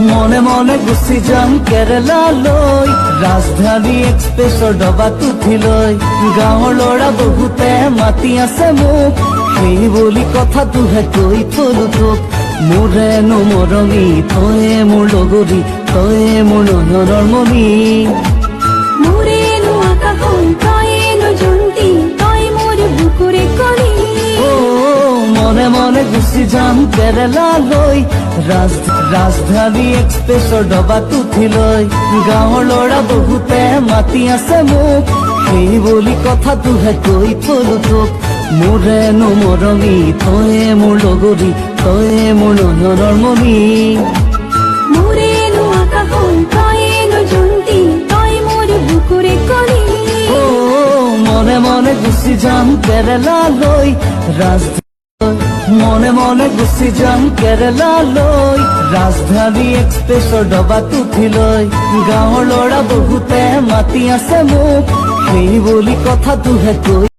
মনে মনে গুচি যাম কেৰেলালৈ, ৰাজধানী এক্সপ্ৰেছৰ ডবাত উঠি লৈ। গাঁৱৰ ল'ৰা বহুতে মাতি আছে মোক, সেই বুলি কথাটোহে কৈ থলো তোক। মোৰেনো মৰমী তয়ে মোৰ লগৰী, তয়ে মোৰ নয়নৰ মণি। মোৰেনো আকাশখন তয়েনো জন্তি, তই মোৰ বুকুৰে কলি। মনে মনে গুচি যাম কেৰেলালৈ, ৰাজধানী এক্সপ্ৰেছৰ ডবাত উঠি লৈ। গাঁৱৰ ল'ৰা বহুতে মাতি আছে মোক, সেই বুলি কথাটোহে কৈ থলো তোক। মোৰেনো মৰমী তয়ে মোৰ লগৰী, তয়ে মোৰ নয়নৰ মণি। মোৰেনো আকাশখন তয়েনো জন্তি, তই মোৰ বুকুৰে কলি। মনে মনে গুচি যাম কেৰেলালৈ, মনে মনে গুচি যাম কেৰেলালৈ, ৰাজধানী এক্সপ্ৰেছৰ ডবাত উঠি লৈ। গাঁৱৰ ল'ৰা বহুতে মাতি আছে মোক, সেই বুলি কথাটোহে কৈ